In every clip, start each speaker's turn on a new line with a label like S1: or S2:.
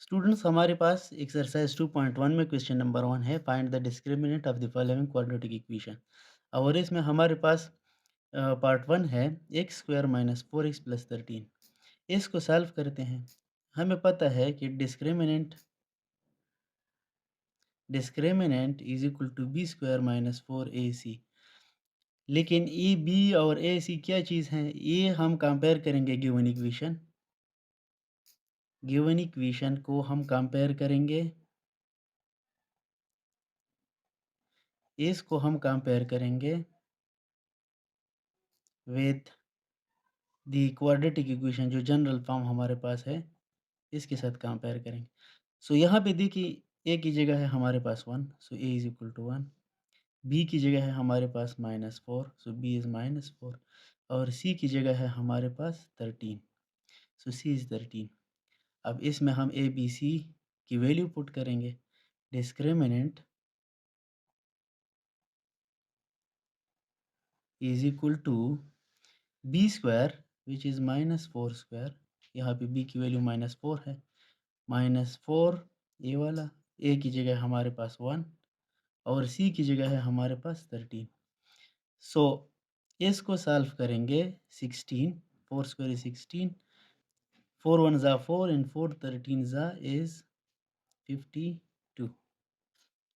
S1: Students हमारे पास exercise 2.1 में question number 1 है, find the discriminant of the following quadratic equation. और इसमें हमारे पास पार्ट 1 है x square minus 4x plus 13। इसको सॉल्व करते हैं। हमें पता है कि discriminant is equal to B square minus 4ac। लेकिन ए बी और ए सी क्या चीज़ है, ये हम कंपेयर करेंगे गिवन इक्वेशन को हम कंपेयर करेंगे, इसको हम कंपेयर करेंगे विद दी क्वाड्रेटिक इक्वेशन जो जनरल फॉर्म हमारे पास है, इसके साथ कंपेयर करेंगे। सो यहाँ पे देखिए, ए की जगह है हमारे पास 1, सो ए इज इक्वल टू 1। बी की जगह है हमारे पास -4, सो बी इज़ -4। और सी की जगह है हमारे पास 13, सो सी इज़ 13। अब इसमें हम ए बी सी की वैल्यू पुट करेंगे। Discriminant is equal to B square which is -4 square. यहाँ पे बी की वैल्यू -4 है, -4 ये वाला, ए की जगह हमारे पास 1 और सी की जगह है हमारे पास 13। सो इसको सॉल्व करेंगे। 16, 4 स्क्वायर इज 16, 4 1 ज़ा 4 एंड 4 13 ज़ा इज 52।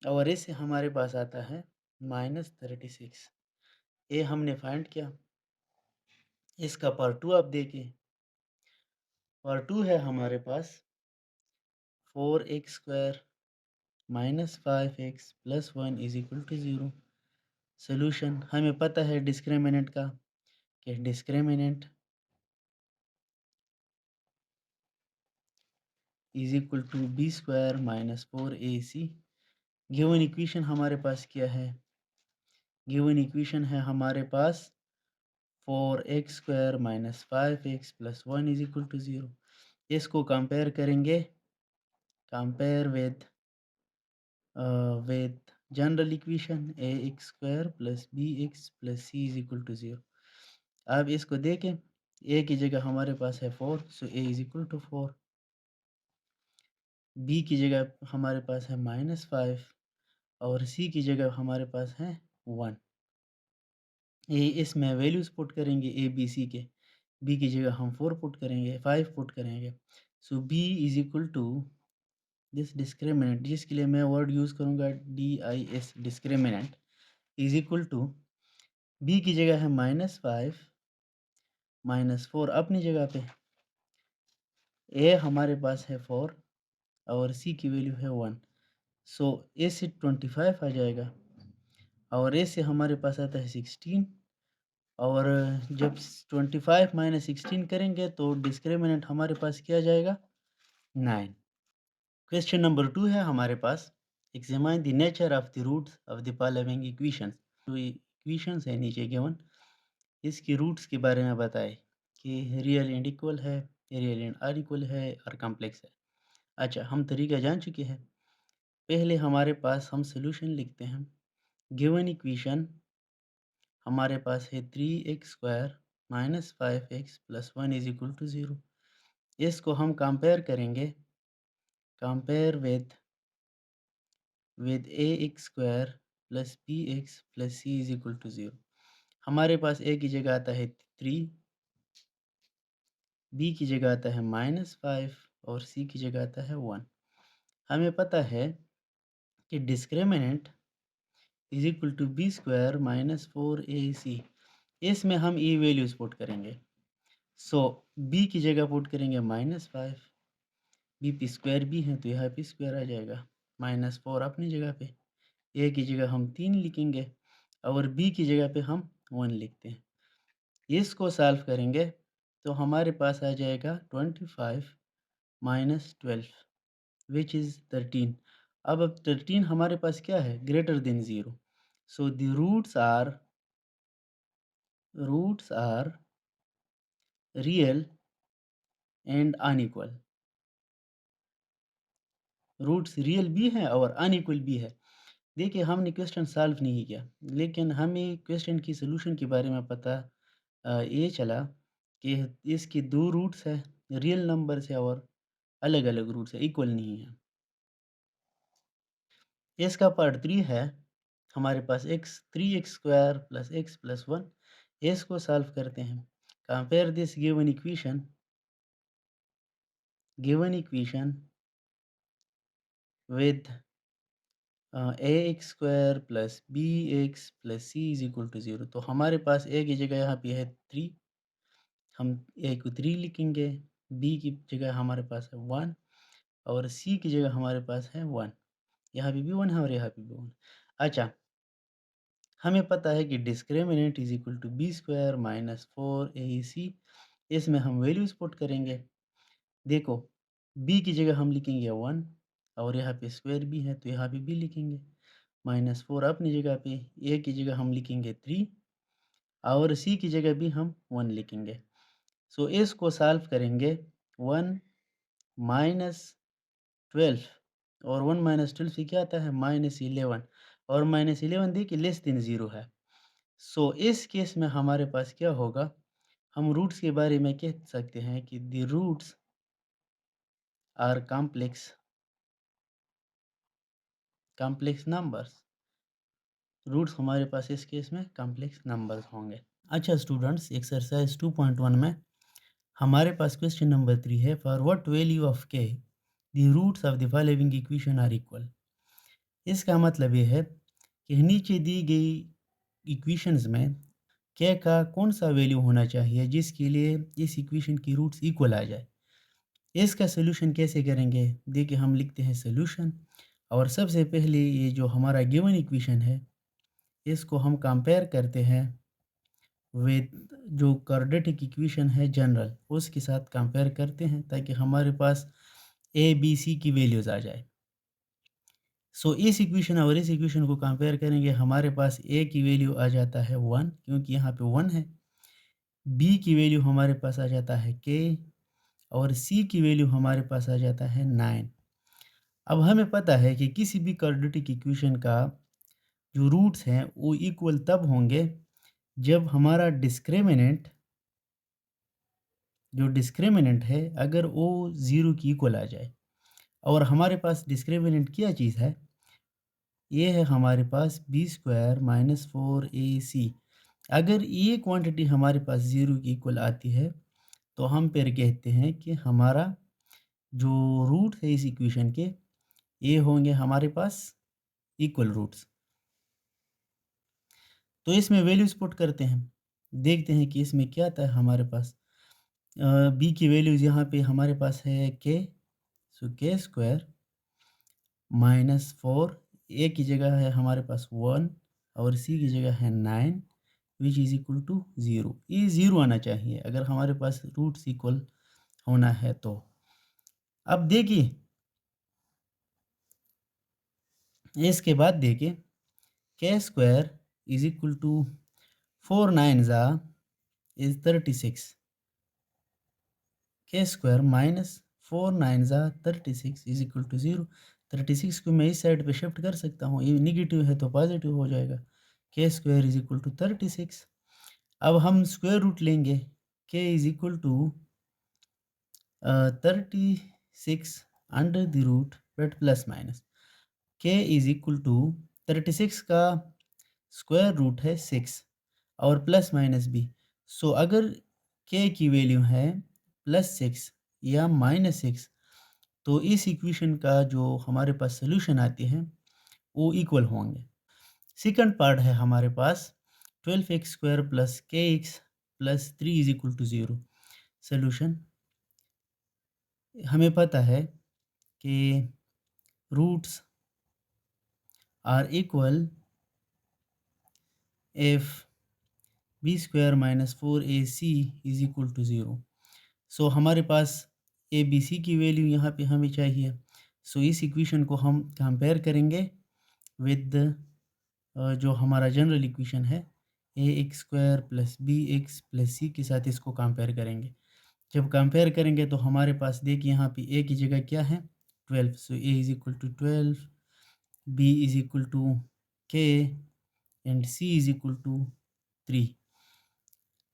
S1: और इससे हमारे पास आता है -36। ये हमने फाइंड किया। इसका पार्ट 2 आप देखिए। पार्ट 2 है हमारे पास 4x square minus 5x plus 1 is equal to 0। Solution हमें पता है डिस्क्रिमिनेंट का, कि discriminant is equal to B square minus 4ac। Given equation हमारे पास क्या है? गिवन इक्वेशन है हमारे पास 4x square minus 5x plus 1 is equal to 0। इसको कंपेयर करेंगे, compare with general equation ax square plus bx plus c is equal to 0। अब इसको देखें, a की जगह हमारे पास है 4, so a is equal to 4। b की जगह हमारे पास है -5 और c की जगह हमारे पास है 1। ये इसमें वैल्यूज़ पुट करेंगे ए बी सी के। बी की जगह हम 4 पुट करेंगे, 5 पुट करेंगे। So b is equal to this discriminant, जिसके लिए मैं वर्ड यूज़ करूँगा DIS, discriminant is equal to b की जगह है -5 -4 अपनी जगह पे, ए हमारे पास है 4 और सी की वैल्यू है 1। सो ए से 25 आ जाएगा और ए से हमारे पास आता है 16। और जब 25 माइनस 16 करेंगे तो डिस्क्रिमिनेंट हमारे पास क्या जाएगा? 9। क्वेश्चन नंबर 2 है हमारे पास, examine the nature of the roots of the following equations. जो इक्वेशंस है नीचे गिवन, इसकी रूट्स के बारे में बताए कि रियल एंड इक्वल है, रियल एंड अनइक्वल है और कॉम्प्लेक्स है। अच्छा, हम तरीका जान चुके हैं। पहले हमारे पास हम सोल्यूशन लिखते हैं। गिवन इक्वेशन हमारे पास है 3x square minus 5x plus 1 is equal to 0। इसको हम कंपेयर करेंगे, compare with ax square plus bx plus c is equal to 0। हमारे पास a की जगह आता है 3, b की जगह आता है -5 और c की जगह आता है 1। हमें पता है कि discriminant is equal to B square minus 4ac। इसमें हम ई वैल्यूज़ पुट करेंगे। सो b की जगह पुट करेंगे -5, बी पी स्क्वायर भी है तो यहाँ पे स्क्वायर आ जाएगा, -4 अपनी जगह पे, ए की जगह हम 3 लिखेंगे और बी की जगह पे हम 1 लिखते हैं। इसको सॉल्व करेंगे तो हमारे पास आ जाएगा 25 माइनस 12 विच इज़ 13। अब 13 हमारे पास क्या है? Greater than 0। So the roots are real and unequal. Roots real भी है और अनइक्वल भी है। देखिए, हमने क्वेश्चन सॉल्व नहीं किया, लेकिन हमें क्वेश्चन की सॉल्यूशन के बारे में पता ये चला कि इसकी 2 रूट्स है, रियल नंबर से और अलग-अलग रूट्स है, इक्वल नहीं है। इसका पार्ट 3 है, हमारे पास x 3x² plus x plus 1, इसको सॉल्व करते हैं। Compare this given equation with ax² plus bx plus c is equal to 0। तो हमारे पास a की जगह यहाँ पे है 3, हम a को 3 लिखेंगे, b की जगह हमारे पास है 1 और c की जगह हमारे पास है 1। यहाँ पे भी 1 है और यहाँ पे भी 1। अच्छा, हमें पता है कि discriminant is equal to b² minus 4ac। इसमें हम वैल्यूज पुट करेंगे। देखो, b की जगह हम लिखेंगे 1 और यहाँ पे स्क्वायर भी है तो यहाँ पे भी लिखेंगे, माइनस 4 अपनी जगह पे, a की जगह हम लिखेंगे 3 और c की जगह भी हम 1 लिखेंगे। सो इसको सॉल्व करेंगे। 1 माइनस 12 और 1 माइनस 12 से क्या आता है -11 और -11 देखिए लेस देन 0 है। सो इस केस में हमारे पास क्या होगा, हम रूट्स के बारे में कह सकते हैं कि the roots are complex numbers. Roots हमारे पास इस केस में कॉम्प्लेक्स नंबर्स होंगे। अच्छा स्टूडेंट्स, एक्सरसाइज 2.1 में हमारे पास क्वेश्चन नंबर 3 है, for what value of k the roots of the following equation are equal. इसका मतलब ये है कि नीचे दी गई इक्वेशंस में k का कौन सा वैल्यू होना चाहिए जिसके लिए इस इक्वेशन की रूट्स इक्वल आ जाए। इसका सोल्यूशन कैसे करेंगे, देखिए हम लिखते हैं सोल्यूशन और सबसे पहले ये जो हमारा गिवन इक्वेशन है इसको हम कंपेयर करते हैं विद जो क्वाड्रेटिक इक्वेशन है जनरल, उसके साथ कंपेयर करते हैं ताकि हमारे पास ए बी सी की वैल्यूज़ आ जाए। सो इस इक्वेशन और इस इक्वेशन को कंपेयर करेंगे, हमारे पास ए की वैल्यू आ जाता है 1 क्योंकि यहाँ पे 1 है, बी की वैल्यू हमारे पास आ जाता है के और सी की वैल्यू हमारे पास आ जाता है 9। अब हमें पता है कि किसी भी क्वाड्रेटिक इक्वेशन का जो रूट्स हैं वो इक्वल तब होंगे जब हमारा डिस्क्रिमिनेंट है अगर वो 0 की इक्वल आ जाए। और हमारे पास डिस्क्रिमिनेंट क्या चीज़ है, ये है हमारे पास b² माइनस 4ac। अगर ये क्वांटिटी हमारे पास 0 की इक्वल आती है तो हम फिर कहते हैं कि हमारा जो रूट है इस इक्वेशन के, ये होंगे हमारे पास इक्वल रूट्स। तो इसमें वैल्यूज पुट करते हैं, देखते हैं कि इसमें क्या आता है हमारे पास। बी की वैल्यूज यहाँ पे हमारे पास है के, सो k² माइनस 4, ए की जगह है हमारे पास 1 और सी की जगह है 9 विच इज़ इक्वल टू 0। ये 0 आना चाहिए अगर हमारे पास रूट्स इक्वल होना है तो। अब देखिए इसके बाद देखिए k² is equal to 4 9 is 36, k² minus 4 9 36 is equal to 0। 36 को मैं इस साइड पे शिफ्ट कर सकता हूँ, ये निगेटिव है तो पॉजिटिव हो जाएगा। k² is equal to 36। अब हम स्क्वायर रूट लेंगे, k is equal to 36 under the root but plus minus k is equal to 36 का स्क्वायर रूट है 6 और प्लस माइनस भी। सो अगर k की वैल्यू है +6 या -6 तो इस इक्वेशन का जो हमारे पास सोल्यूशन आते हैं वो इक्वल होंगे। सेकंड पार्ट है हमारे पास 12x² plus kx plus 3 is equal to 0। Solution हमें पता है कि roots are equal if b² minus 4ac is equal to 0। So हमारे पास ए बी सी की वैल्यू यहाँ पे हमें चाहिए। सो इस इक्वेशन को हम कंपेयर करेंगे विद जो हमारा जनरल इक्वेशन है ax² plus bx plus c के साथ इसको कंपेयर करेंगे। जब कंपेयर करेंगे तो हमारे पास देखिए यहाँ पे a की जगह क्या है 12, so a is equal to 12, b is equal to k and c is equal to 3।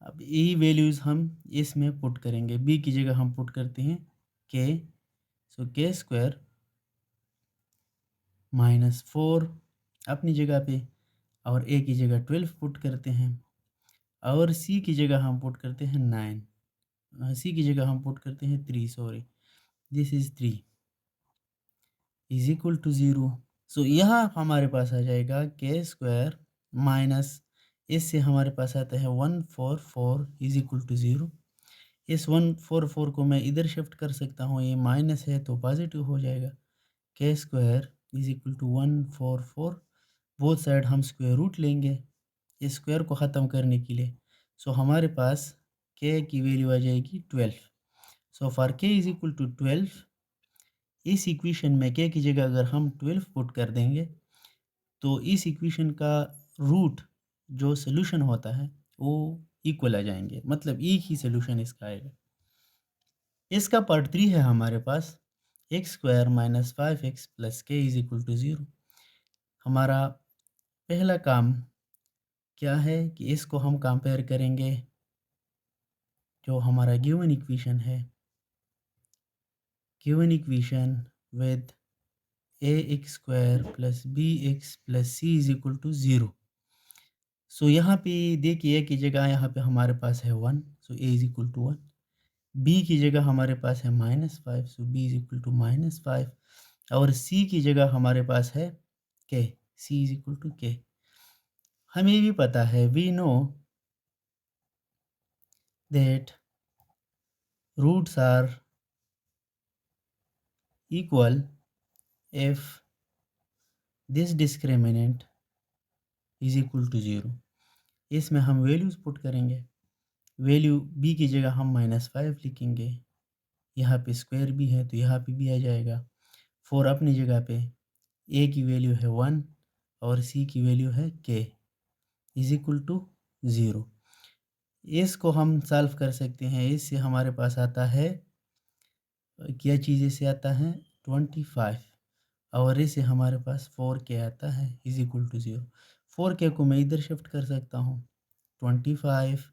S1: अब यही वैल्यूज़ हम इसमें पुट करेंगे, b की जगह हम पुट करते हैं k, सो के स्क्वायर माइनस 4 अपनी जगह पे और ए की जगह 12 पुट करते हैं और सी की जगह हम पुट करते हैं 9, सी की जगह हम पुट करते हैं 3, sorry this is 3 is equal to 0। So यहाँ हमारे पास आ जाएगा के स्क्वायर माइनस इससे हमारे पास आता है 144 इज़ इक्वल टू 0। इस 144 को मैं इधर शिफ्ट कर सकता हूँ, ये माइनस है तो पॉजिटिव हो जाएगा। K square is equal to 144, both side हम स्क्वायर रूट लेंगे इस स्क्वायर को ख़त्म करने के लिए। सो हमारे पास के की वैल्यू आ जाएगी 12। सो फॉर के इज़ इक्वल टू 12, इस इक्वेशन में के की जगह अगर हम 12 पुट कर देंगे तो इस इक्वेशन का रूट जो सोल्यूशन होता है वो इक्वल आ जाएंगे, मतलब एक ही सोल्यूशन इसका आएगा। इसका पार्ट 3 है हमारे पास x square minus 5x plus k is equal to 0। हमारा पहला काम क्या है कि इसको हम कंपेयर करेंगे जो हमारा गिवन इक्वेशन है, given equation with a x square plus B x plus C is equal to 0। So यहाँ पे देखिए की जगह यहाँ पे हमारे पास है 1, सो ए इज इक्वल टू 1। बी की जगह हमारे पास है -5, सो बी इज इक्वल टू -5 और सी की जगह हमारे पास है के, सी इज इक्वल टू के। हमें भी पता है, we know that roots are equal if this discriminant is equal to 0। इसमें हम वैल्यूज़ पुट करेंगे, वैल्यू बी की जगह हम -5 लिखेंगे, यहाँ पे स्क्वायर भी है तो यहाँ पे भी आ जाएगा। 4 अपनी जगह पे, ए की वैल्यू है 1 और सी की वैल्यू है के इज इक्वल टू 0। इसको हम सॉल्व कर सकते हैं, इससे हमारे पास आता है क्या चीज़, इससे आता है 25 और इससे हमारे पास 4k आता है इज इक्वल टू 0। 4k को मैं इधर शिफ्ट कर सकता हूँ, 25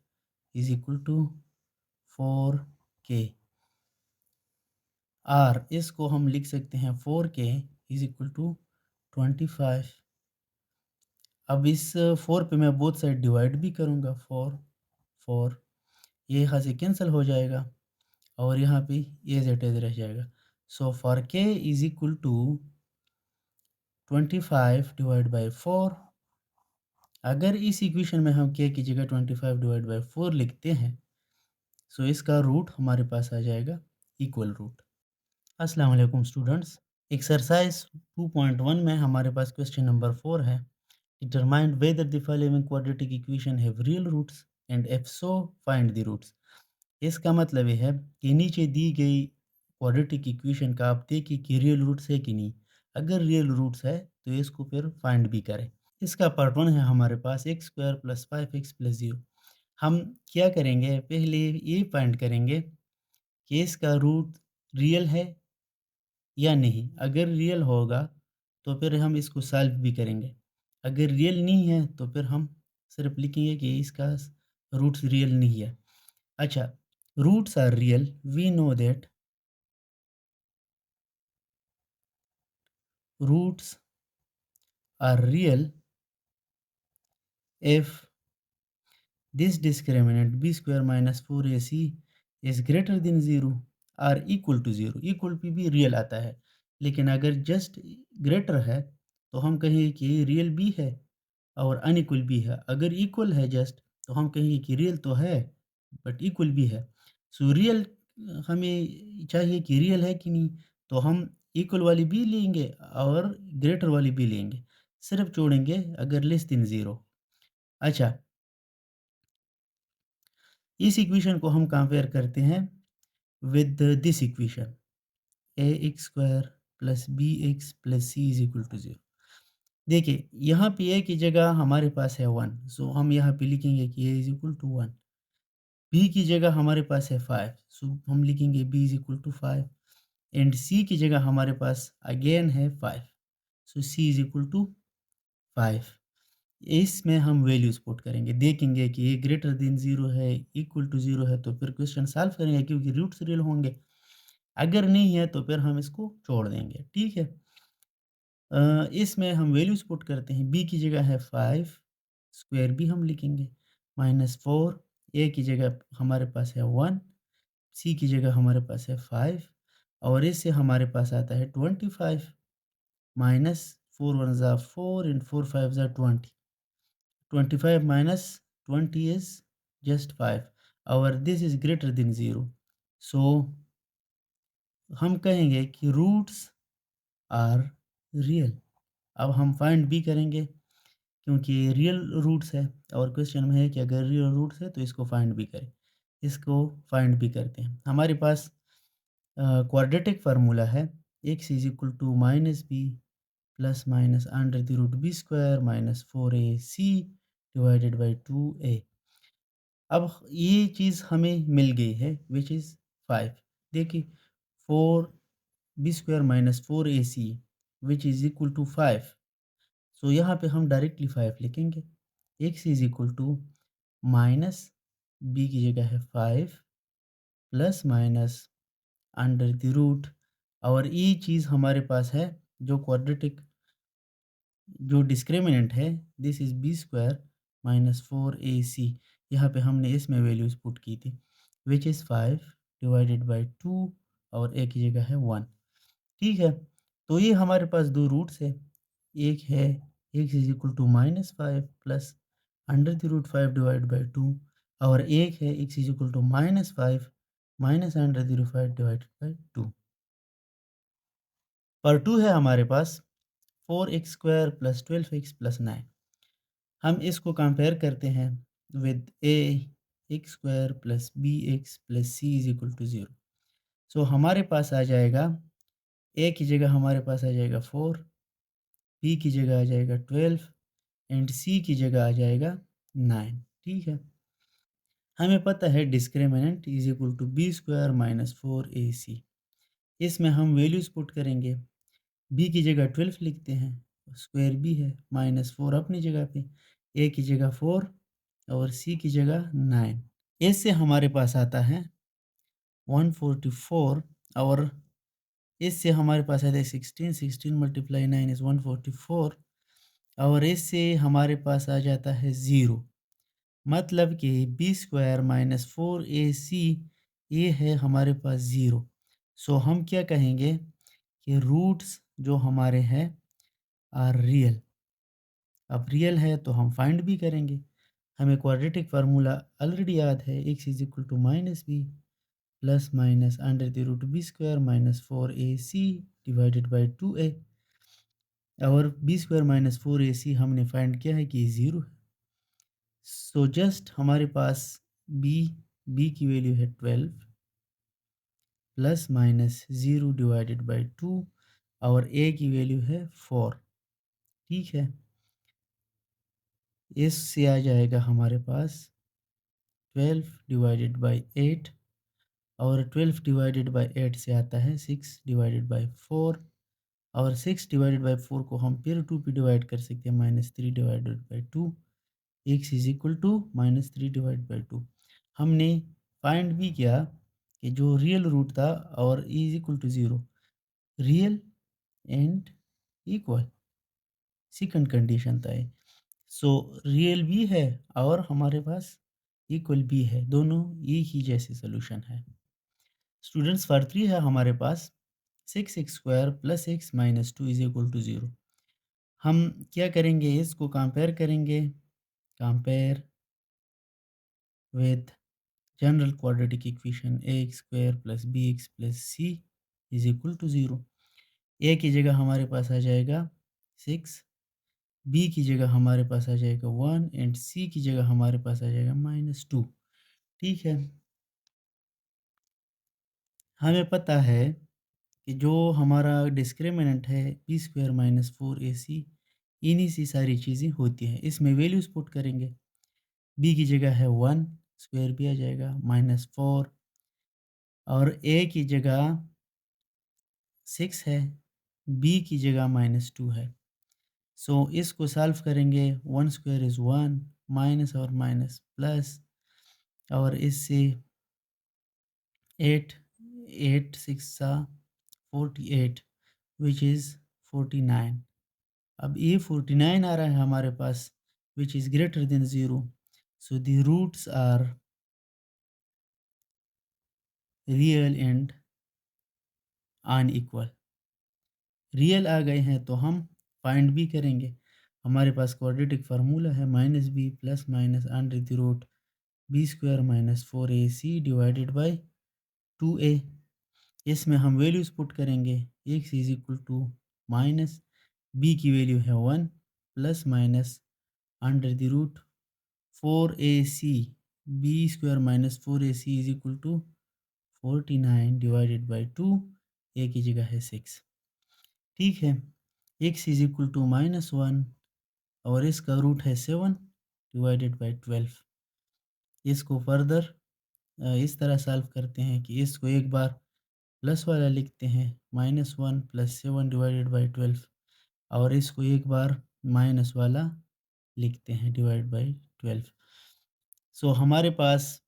S1: इज इक्वल टू 4k और इसको हम लिख सकते हैं 4k इज इक्वल टू 25। अब इस 4 पे मैं बोथ साइड डिवाइड भी करूँगा, 4 ये यहाँ से कैंसिल हो जाएगा और यहाँ पे एज इट इज रह जाएगा। So for k is equal to 25 divide by 4। अगर इस इक्वेशन में हम के की जगह 25 डिवाइड बाई 4 लिखते हैं सो इसका रूट हमारे पास आ जाएगा इक्वल रूट। अस्सलाम वालेकुम स्टूडेंट्स, एक्सरसाइज 2.1 में हमारे पास क्वेश्चन नंबर 4 है। Determine whether the following quadratic equation have real roots and if so find the roots. इसका मतलब ये है कि नीचे दी गई क्वाड्रेटिक इक्वेशन का आप देखिए कि रियल रूट्स है कि नहीं। अगर रियल रूट्स है तो इसको फिर फाइंड भी करें। इसका पार्ट 1 है हमारे पास x square plus 5x plus 0। हम क्या करेंगे, पहले ये फाइंड करेंगे कि इसका रूट रियल है या नहीं। अगर रियल होगा तो फिर हम इसको सॉल्व भी करेंगे, अगर रियल नहीं है तो फिर हम सिर्फ लिखेंगे कि इसका रूट्स रियल नहीं है। अच्छा, roots are real, we know that roots are real if this discriminant b square minus 4ac is greater than 0 और इक्वल टू 0। इक्वल पे भी रियल आता है, लेकिन अगर जस्ट ग्रेटर है तो हम कहेंगे कि रियल भी है और अनइक्वल भी है। अगर इक्वल है जस्ट तो हम कहेंगे कि रियल तो है बट इक्वल भी है। सो रियल हमें चाहिए कि रियल है कि नहीं, तो हम इक्वल वाली भी लेंगे और ग्रेटर वाली भी लेंगे, सिर्फ छोड़ेंगे अगर लेस देन 0। अच्छा, इस इक्वेशन को हम कंपेयर करते हैं with this equation a x square plus B x plus C is equal to 0। देखिए यहाँ पे ए की जगह हमारे पास है 1, सो हम यहाँ पे लिखेंगे कि a is equal to 1। B की जगह हमारे पास है 5, सो हम लिखेंगे B is equal to 5 and c की जगह हमारे पास अगेन है 5, so c is equal to 5। इसमें हम वैल्यूज पुट करेंगे, देखेंगे कि ये ग्रेटर देन 0 है, इक्वल टू 0 है तो फिर क्वेश्चन सॉल्व करेंगे क्योंकि रूट्स रियल होंगे। अगर नहीं है तो फिर हम इसको छोड़ देंगे, ठीक है। इसमें हम वैल्यूज़ पुट करते हैं, b की जगह है 5, स्क्वायर b हम लिखेंगे, -4, a की जगह हमारे पास है 1, c की जगह हमारे पास है 5 और इससे हमारे पास आता है 25 माइनस 4 1 ज़ा 4 एंड 4 5 ज़ा 20, 25 minus 20 is just 5 और this is greater than 0, so हम कहेंगे कि रूट्स आर रियल। अब हम फाइंड भी करेंगे क्योंकि रियल रूट्स है और क्वेश्चन में है कि अगर रियल रूट्स है तो इसको फाइंड भी करें। इसको फाइंड भी करते हैं। हमारे पास क्वाड्रेटिक फार्मूला है, x is equal to minus B plus minus under the root B square minus 4ac divided by 2a। अब ये चीज़ हमें मिल गई है विच इज़ 5। देखिए 4b square minus 4ac which is equal to 5। So यहाँ पे हम डायरेक्टली 5 लिखेंगे। x is equal to minus b की जगह है 5 plus minus under the root और ये चीज़ हमारे पास है जो क्वाड्रेटिक जो डिस्क्रिमिनेंट है, this is b square minus 4ac। यहाँ पे हमने इसमें वैल्यूज़ पुट की थी विच इज़ 5 डिवाइडेड बाई 2 और a की जगह है 1, ठीक है। तो ये हमारे पास दो रूट्स है, एक है x is equal to minus 5 plus under the root 5 divide by 2 और एक है x is equal to minus 5 minus under the root 5 divided by 2। पर 2 है हमारे पास 4x square plus 12x plus 9। हम इसको कंपेयर करते हैं with a x square plus B x plus C is equal to 0। So हमारे पास आ जाएगा ए की जगह हमारे पास आ जाएगा 4, बी की जगह आ जाएगा 12 एंड सी की जगह आ जाएगा 9, ठीक है। हमें पता है discriminant is equal to B square minus 4ac। इसमें हम वैल्यूज़ पुट करेंगे, बी की जगह 12 लिखते हैं, स्क्वायर बी है, -4 अपनी जगह पे, ए की जगह 4 और सी की जगह 9। इससे हमारे पास आता है 144 और इससे हमारे पास आता है 16, 16 मल्टीप्लाई 9 इज़ 144 और इससे हमारे पास आ जाता है 0। मतलब कि बी स्क्वायर माइनस 4ac ये है हमारे पास 0। सो हम क्या कहेंगे कि रूट्स जो हमारे हैं आर रियल। अब रियल है तो हम फाइंड भी करेंगे। हमें क्वाड्रेटिक फार्मूला ऑलरेडी याद है, x is equal to minus B plus minus under the root B square minus 4ac divided by 2a और बी स्क्वायर माइनस 4ac हमने फाइंड किया है कि 0 है। सो जस्ट हमारे पास बी बी की वैल्यू है 12 प्लस माइनस 0 डिवाइडेड बाई 2 और ए की वैल्यू है 4, ठीक है। इससे आ जाएगा हमारे पास 12 डिवाइडेड बाई 8 और 12 डिवाइडेड बाई 8 से आता है 6 डिवाइडेड बाई 4 और 6 डिवाइडेड बाई 4 को हम फिर 2 पे डिवाइड कर सकते हैं, -3 divided by 2 x is equal to -3 divide by 2। हमने फाइंड भी किया कि जो रियल रूट था और is equal to 0, real and equal, second condition था ये। सो रियल भी है और हमारे पास इक्वल भी है, दोनों एक ही जैसे सोल्यूशन है। स्टूडेंट्स फॉर 3 है हमारे पास 6x square plus x minus 2 is equal to 0। हम क्या करेंगे, इसको कंपेयर करेंगे, compare with general quadratic equation a x square plus B x plus C is equal to 0। ए की जगह हमारे पास आ जाएगा 6, बी की जगह हमारे पास आ जाएगा 1 एंड सी की जगह हमारे पास आ जाएगा -2, ठीक है। हमें पता है कि जो हमारा डिस्क्रिमिनेंट है बी स्क्वायर माइनस 4ac इन्हीं से सारी चीज़ें होती हैं। इसमें वैल्यूज़ पुट करेंगे, बी की जगह है 1, स्क्वायर भी आ जाएगा, -4 और ए की जगह 6 है, बी की जगह -2 है। सो इसको सॉल्व करेंगे, 1 स्क्वायर इज़ 1 माइनस और माइनस प्लस और इससे 8 8 6 48 विच इज़ 49। अब ये 49 आ रहा है हमारे पास which is greater than 0, so the roots are real and unequal. Real आ गए हैं तो हम फाइंड भी करेंगे। हमारे पास क्वाड्रेटिक फार्मूला है minus B plus minus under the root B square minus 4ac divided by 2a। इसमें हम वैल्यूज़ पुट करेंगे। x is equal to minus b की वैल्यू है 1 plus minus under the root 4ac b square minus 4ac is equal to 49 divided by 2, a की जगह है 6। ठीक है, x is equal to minus 1 और इसका रूट है 7 डिवाइडेड बाई 12। इसको फर्दर इस तरह सॉल्व करते हैं कि इसको एक बार प्लस वाला लिखते हैं -1 + 7 डिवाइडेड बाई 12 और इसको एक बार माइनस वाला लिखते हैं डिवाइड बाई 12। सो हमारे पास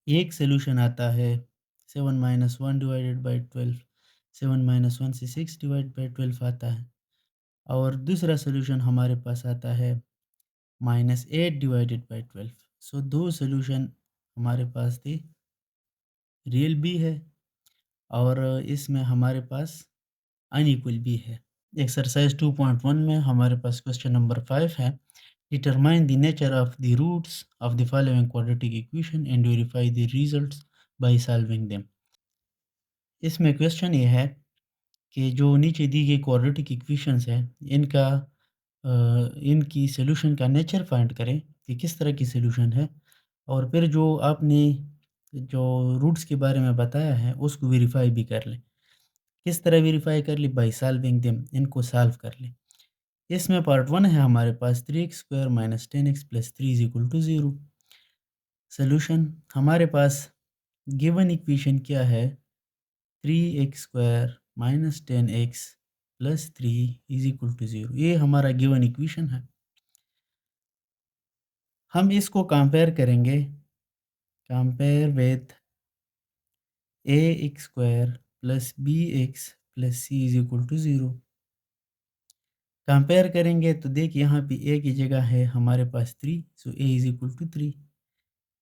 S1: एक सोल्यूशन आता है 7 - 1 डिवाइडेड बाई 12, 7 - 1 से 6 डिवाइड बाई 12 आता है और दूसरा सोल्यूशन हमारे पास आता है -8 डिवाइडेड बाई 12। सो दो सोल्यूशन हमारे पास थे, रियल भी है और इसमें हमारे पास अनइक्वल भी है। एक्सरसाइज 2.1 में हमारे पास क्वेश्चन नंबर 5 है, determine the nature of the roots of the following quadratic equation and verify the results by solving them. इसमें क्वेश्चन ये है कि जो नीचे दी गई क्वाड्रेटिक इक्वेशंस हैं इनका इनकी सॉल्यूशन का नेचर फाइंड करें कि किस तरह की सॉल्यूशन है और फिर जो आपने जो रूट्स के बारे में बताया है उसको वेरीफाई भी कर लें। किस तरह वेरीफाई कर ली? बाय सॉल्विंग देम, इनको सॉल्व कर लें। इसमें पार्ट 1 है हमारे पास 3x² - 10x + 3 = 0। सॉल्यूशन हमारे पास गिवन इक्वेशन क्या है? 3x² - 10x + 3 = 0। ये हमारा गिवन इक्वेशन है। हम इसको कंपेयर करेंगे, compare with ax² + bx + c = 0। Compare करेंगे तो देखिए यहाँ पे a की जगह है हमारे पास 3, सो a = 3।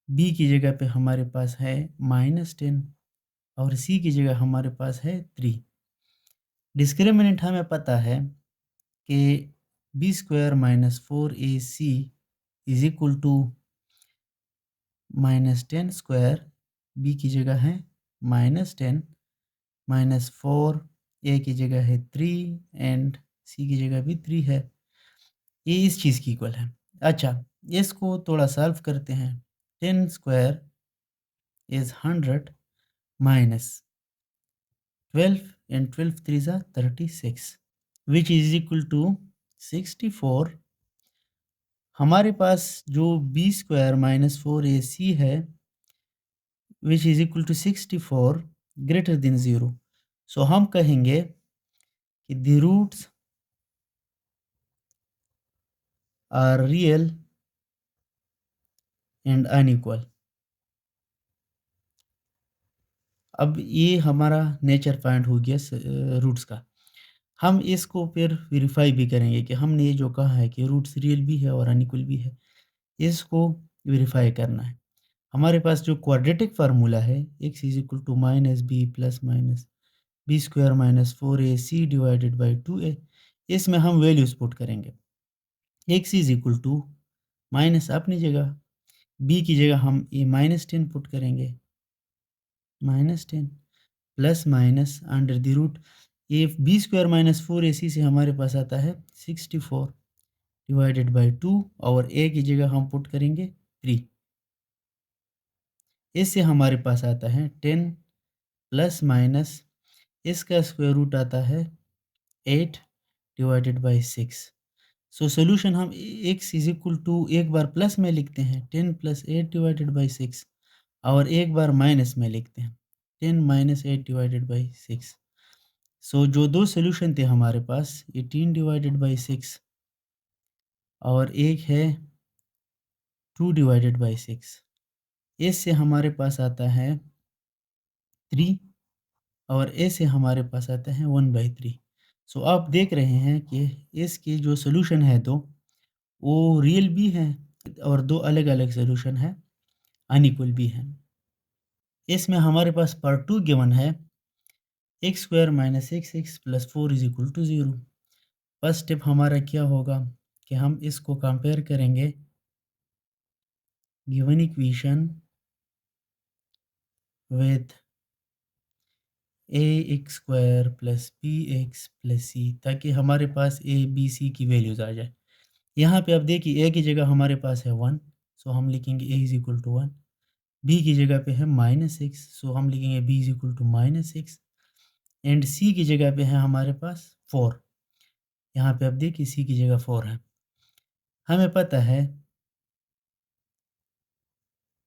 S1: b की जगह पे हमारे पास है -10 और c की जगह हमारे पास है 3। डिस्क्रिमिनेंट हमें पता है कि b² - 4ac = -10², b की जगह है -10 -4, a की जगह है 3 एंड c की जगह भी 3 है। ये इस चीज़ की इक्वल है। अच्छा, इसको थोड़ा सॉल्व करते हैं। 10² is 100 minus 12 and 12 3s are 36 which is equal to 64। हमारे पास जो b² - 4ac है which is equal to 64 greater than 0। सो हम कहेंगे कि the roots are real and unequal। अब ये हमारा नेचर फाइंड हो गया रूट्स का। हम इसको फिर वेरीफाई भी करेंगे कि हमने ये जो कहा है कि रूट्स रियल भी है और अनइक्वल भी है, इसको वेरीफाई करना है। हमारे पास जो क्वाड्रेटिक फार्मूला है x = -b + minus b square minus 4ac divided by 2a, इसमें हम वैल्यूज पुट करेंगे। x = माइनस अपनी जगह, b की जगह हम ये -10 पुट करेंगे, -10 plus minus under the root ये b² - 4ac से हमारे पास आता है 64 डिवाइडेड बाई 2 और a की जगह हम पुट करेंगे 3। इससे हमारे पास आता है 10 प्लस माइनस इसका स्क्वायर रूट आता है 8 डिवाइडेड बाई 6। सो सोल्यूशन हम x एक बार प्लस में लिखते हैं 10 + 8 डिवाइडेड बाई 6 और एक बार माइनस में लिखते हैं 10 - 8 डिवाइडेड बाई 6। सो जो दो सोल्यूशन थे हमारे पास 18 डिवाइडेड बाई 6 और एक है 2 डिवाइडेड बाई 6। इससे हमारे पास आता है 3 और ए से हमारे पास आता है 1/3। सो आप देख रहे हैं कि इसकी जो सॉल्यूशन है तो वो रियल भी है और 2 अलग-अलग सॉल्यूशन है, अनइक्वल भी है। इसमें हमारे पास पार्ट 2 गिवन है x square minus x x plus 4 is equal to 0। First step हमारा क्या होगा कि हम इसको कंपेयर करेंगे given equation with A x square plus B x plus c, ताकि हमारे पास ए बी सी की वैल्यूज़ आ जाए। यहाँ पे आप देखिए ए की जगह हमारे पास है 1, सो हम लिखेंगे a is equal to 1। B की जगह पे है माइनस एक्स, सो हम लिखेंगे B is equal to minus x. And c की जगह पे है हमारे पास 4। यहाँ पे आप देखिए सी की जगह 4 है। हमें पता है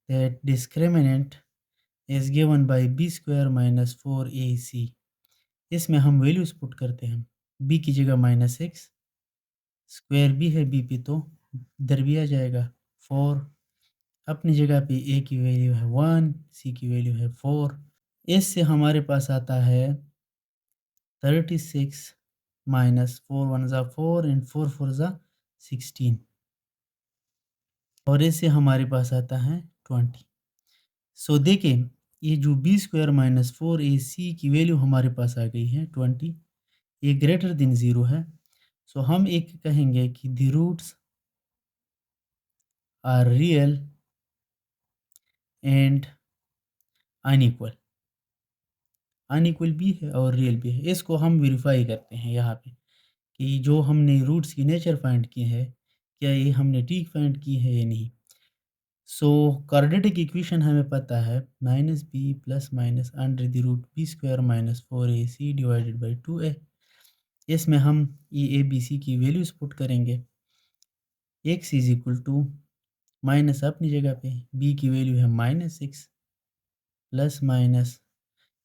S1: that discriminant is given by b square minus 4ac। इसमें हम वैल्यूज पुट करते हैं। बी की जगह माइनस एक्स, स्क्वायर भी है बी पे तो इधर भी आ जाएगा 4। अपनी जगह पे ए की वैल्यू है 1, सी की वैल्यू है 4। इससे हमारे पास आता है 36 माइनस 4 1 ज़ा 4 एंड 4 4 ज़ा 16 और इससे हमारे पास आता है 20। सो देखिए ये जो बी स्क्वायर माइनस 4ac की वैल्यू हमारे पास आ गई है 20, ये ग्रेटर देन 0 है। सो हम एक कहेंगे कि the roots are real and unequal. Unequal भी है और रियल भी है। इसको हम वेरीफाई करते हैं यहाँ पे कि जो हमने रूट्स की नेचर फाइंड की है, क्या ये हमने ठीक फाइंड की है या नहीं। सो क्वाड्रेटिक इक्वेशन हमें पता है minus B plus minus under the root B square minus 4ac divided by 2a। इसमें हम ये ए बी सी की वैल्यूज पुट करेंगे। X is equal to minus अपनी जगह पे, बी की वैल्यू है माइनस सिक्स प्लस माइनस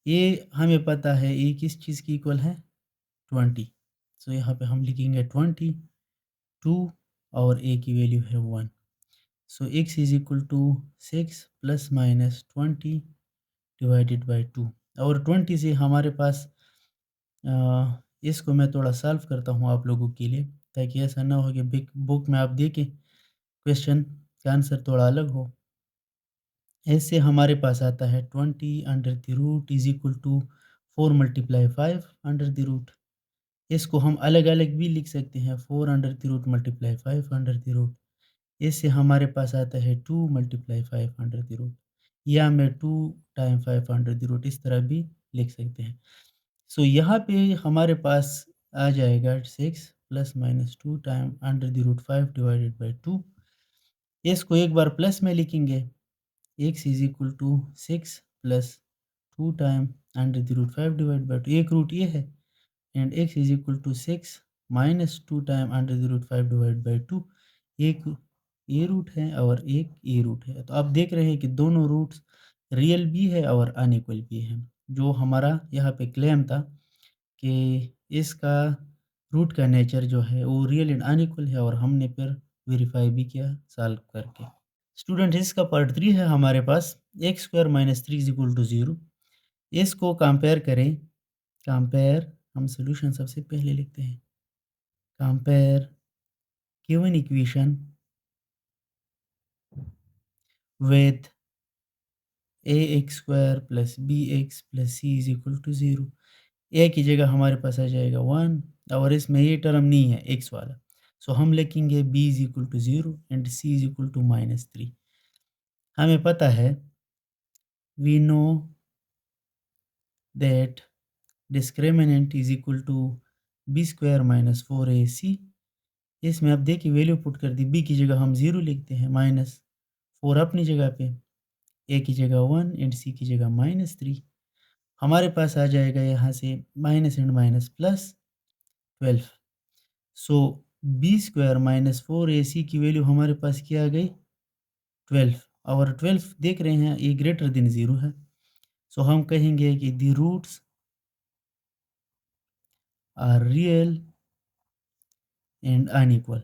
S1: ये हमें पता है ये किस चीज़ की इक्वल है 20। सो यहाँ पे हम लिखेंगे 22 और ए की वैल्यू है 1। So x is equal to 6 plus minus 20 divided by 2। और 20 से हमारे पास इसको मैं थोड़ा सॉल्व करता हूँ आप लोगों के लिए, ताकि ऐसा ना हो कि बिग बुक में आप देखें क्वेश्चन का आंसर थोड़ा अलग हो। ऐसे हमारे पास आता है 20 under the root is equal to 4 multiply 5 under the root. इसको हम अलग अलग भी लिख सकते हैं, 4 under the root multiply 5 under the root. इससे हमारे पास आता है 2 मल्टीप्लाई 5 अंडर द रूट, या मैं 2 टाइम 5 अंडर द रूट इस तरह भी लिख सकते हैं। सो यहाँ पे हमारे पास आ जाएगा 6 plus minus 2 time under the root 5 divided by 2। इसको एक बार प्लस में लिखेंगे, x is equal to 6 plus 2 time under the root 5 divide by 2, एक रूट ये है, and x is equal to 6 minus 2 time under the root 5 divide by 2। एक ये रूट है और एक ये रूट है। तो आप देख रहे हैं कि दोनों रूट्स रियल भी है और अनइक्वल भी है। जो हमारा यहाँ पे क्लेम था कि इसका रूट का नेचर जो है वो रियल एंड अनइक्वल है, और हमने फिर वेरीफाई भी किया सॉल्व करके। स्टूडेंट इसका पार्ट 3 है हमारे पास, x square minus 3 is equal to 0। इसको कंपेयर करें। कंपेयर हम सोल्यूशन सबसे पहले लिखते हैं। Compare given equation with A x square plus B x plus C is equal to 0। ए की जगह हमारे पास आ जाएगा 1 और इसमें ये टर्म नहीं है एक्स वाला, सो हम लिखेंगे B is equal to 0 and C is equal to minus 3। हमें पता है we know that discriminant is equal to B square minus 4ac। इसमें आप देखिए वैल्यू पुट कर दी, बी की जगह हम 0 लिखते हैं, माइनस 4 अपनी जगह पे, ए की जगह 1 एंड सी की जगह माइनस 3। हमारे पास आ जाएगा यहाँ से minus and minus plus 12। So B square minus 4ac की वैल्यू हमारे पास क्या आ गई 12, और 12 देख रहे हैं ये ग्रेटर देन 0 है। सो हम कहेंगे कि the roots are real and unequal.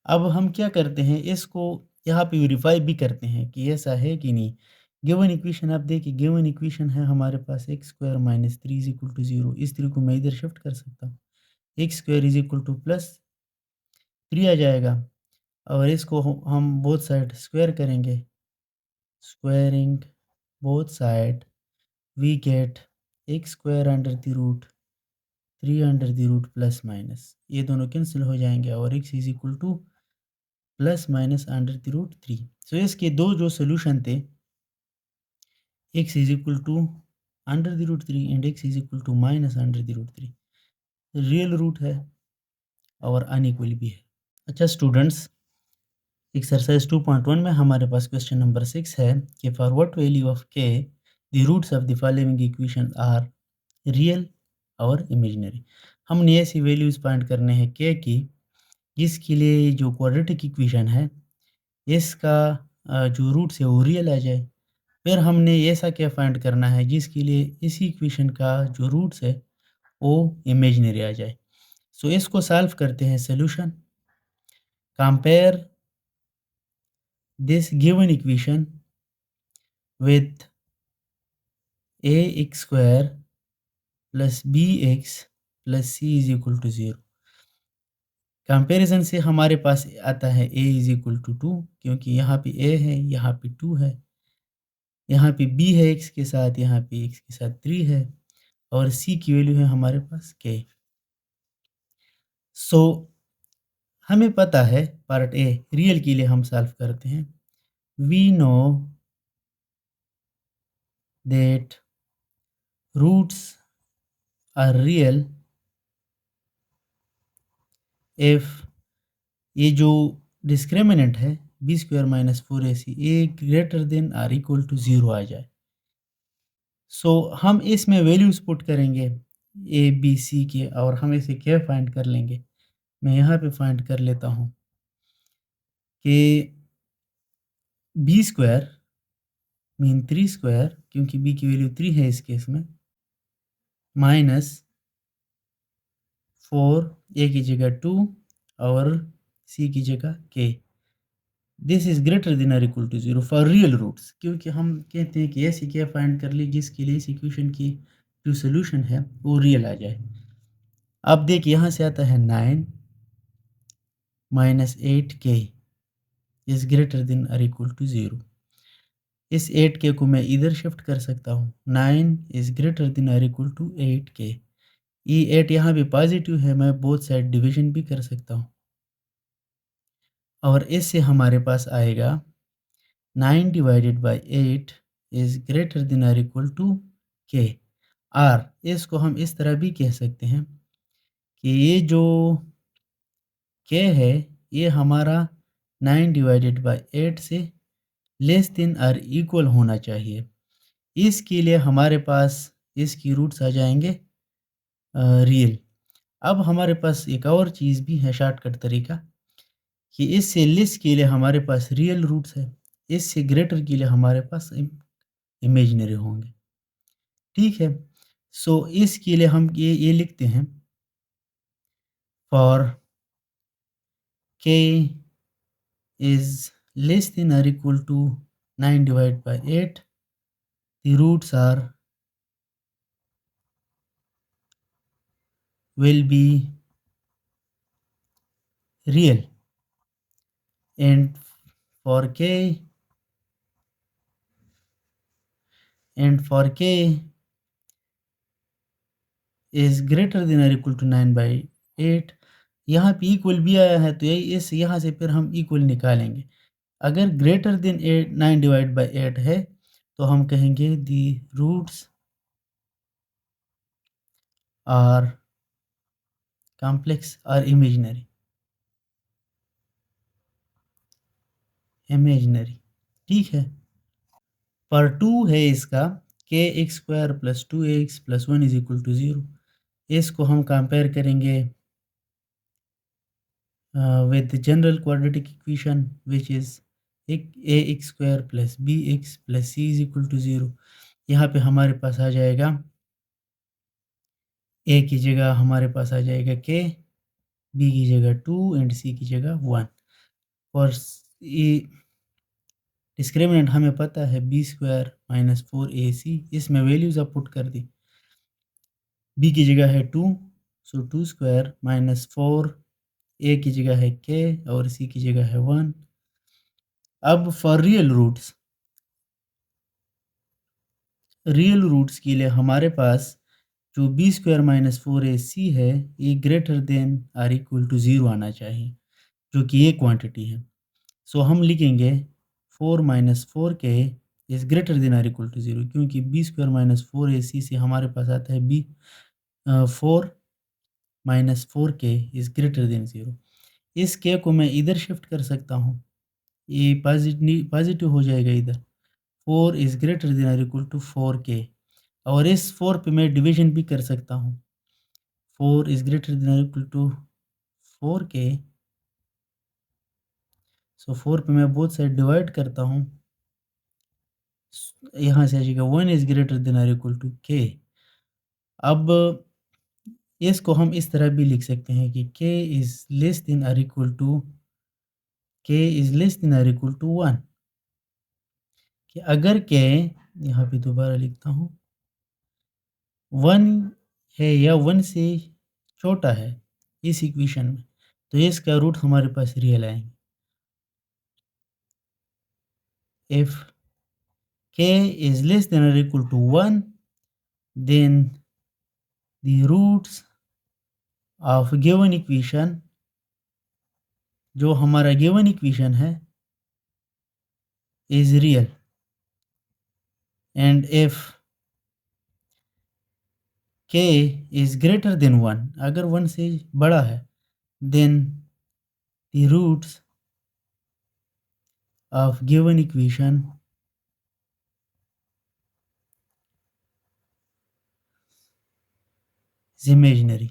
S1: अब हम क्या करते हैं, इसको यहाँ पे वेरीफाई भी करते हैं कि ऐसा है कि नहीं। गिवन इक्वेशन आप देखिए, गिवन इक्वेशन है हमारे पास x square minus three is equal to zero. इस थ्री को मैं इधर शिफ्ट कर सकता हूँ, x square is equal to plus three आ जाएगा, और इसको हम बोथ साइड स्क्वायर करेंगे, squaring both side we get x square under the root three under the root plus minus, ये दोनों कैंसिल हो जाएंगे और x is equal to plus minus under the root three. सो इसके दो जो सोल्यूशन थे, x is equal to under the root three and x is equal to minus under the root three, real root है और unequal भी है। अच्छा students, exercise 2.1 में हमारे पास क्वेश्चन नंबर 6 है कि for what value of k the roots of the following equation are real और इमेजिनरी। हमने ऐसी वैल्यूज फाइंड करने हैं k की जिसके लिए जो क्वाड्रेटिक इक्वेशन है इसका जो रूट्स है वो रियल आ जाए। फिर हमने ऐसा क्या फाइंड करना है जिसके लिए इसी इक्वेशन का जो रूट्स है वो इमेजिनरी आ जाए। सो इसको सॉल्व करते हैं। Solution, compare this given equation with A x square plus B x plus C is equal to zero. Comparison से हमारे पास आता है A is equal to two, क्योंकि यहाँ पे ए है, यहाँ पे टू है, यहाँ पे बी है एक्स के साथ, यहाँ पे एक्स के साथ थ्री है, और सी की वैल्यू है हमारे पास के। सो हमें पता है पार्ट ए रियल के लिए हम सॉल्व करते हैं। We know that roots are real if ये जो डिस्क्रिमिनेंट है b square minus four a c a greater than or equal to zero आ जाए। सो हम इसमें वैल्यूज पुट करेंगे ए बी सी के, और हम इसे क्या फाइंड कर लेंगे। मैं यहाँ पे फाइंड कर लेता हूँ कि B square mean three square, क्योंकि बी की वैल्यू थ्री है इस केस में, माइनस फोर ए की जगह टू और सी की जगह के, this is greater than or equal to zero for real roots. क्योंकि हम कहते हैं कि ऐसी क्या फाइंड कर ली जिसके लिए इस इक्वेशन की जो सोल्यूशन है वो रियल आ जाए। अब देखिए यहाँ से आता है nine minus eight k is greater than or equal to zero. इस एट के को मैं इधर शिफ्ट कर सकता हूँ, nine is greater than or equal to eight k. ये एट यहाँ भी पॉजिटिव है, मैं बोथ साइड डिवीजन भी कर सकता हूँ, और इससे हमारे पास आएगा nine divided by eight is greater than or equal to k. Or इसको हम इस तरह भी कह सकते हैं कि ये जो के है ये हमारा नाइन डिवाइडेड बाई एट से लेस देन आर इक्वल होना चाहिए। इसके लिए हमारे पास इसकी रूट्स आ जाएंगे रियल। अब हमारे पास एक और चीज़ भी है, शॉर्टकट तरीका, कि इससे लेस के लिए हमारे पास रियल रूट्स है, इससे ग्रेटर के लिए हमारे पास इमेजिनरी होंगे। ठीक है। सो इसके लिए हम ये लिखते हैं, for k is less than or equal to nine divide by eight, the roots are will be real, and for k is greater than or equal to 9 by 8। यहाँ पे इक्वल भी आया है तो यही इस यहाँ से फिर हम इक्वल निकालेंगे। अगर greater than eight nine divide by eight है तो हम कहेंगे दी रूट्स आर कॉम्प्लेक्स और इमेजिनरी। ठीक है। पर टू है इसका k x square plus two x plus one is equal to zero. इसको हम कंपेयर करेंगे with the general quadratic equation which is ax square plus bx plus c is equal to zero. यहाँ पे हमारे पास आ जाएगा a की जगह हमारे पास आ जाएगा k, b की जगह टू एंड c की जगह वन। और डिस्क्रिमिनेंट हमें पता है बी स्क्वायर माइनस 4ac, इसमें वैल्यूज़ अब पुट कर दी। बी की जगह है 2, सो 2 स्क्वायर माइनस 4, ए की जगह है k और सी की जगह है 1। अब फॉर रियल रूट्स के लिए हमारे पास जो बी स्क्वायर माइनस 4ac है, ये greater than or equal to 0 आना चाहिए, जो कि ये क्वांटिटी है। सो हम लिखेंगे 4 minus 4k is greater than or equal to 0, क्योंकि बी स्क्वायर माइनस 4ac से हमारे पास आता है 4 minus 4k is greater than 0। इस k को मैं इधर शिफ्ट कर सकता हूँ, ये पॉजिटिव हो जाएगा इधर। 4 is greater than or equal to 4k, और इस 4 पे मैं डिवीजन भी कर सकता हूँ। 4 is greater than or equal to 4k, सो 4 पे मैं बोथ साइड डिवाइड करता हूँ, यहाँ से आ जाएगा 1 is greater than or equal to k। अब इसको हम इस तरह भी लिख सकते हैं कि k is less than or equal to 1, कि अगर k, यहाँ पे दोबारा लिखता हूँ, 1 है या 1 से छोटा है इस इक्वेशन में, तो इसका रूट हमारे पास रियल आएंगे। If k is less than or equal to 1, then the roots of given equation, जो हमारा गिवन इक्वेशन है, is real, and if k is greater than 1, अगर 1 से बड़ा है, then the roots of given equation is imaginary।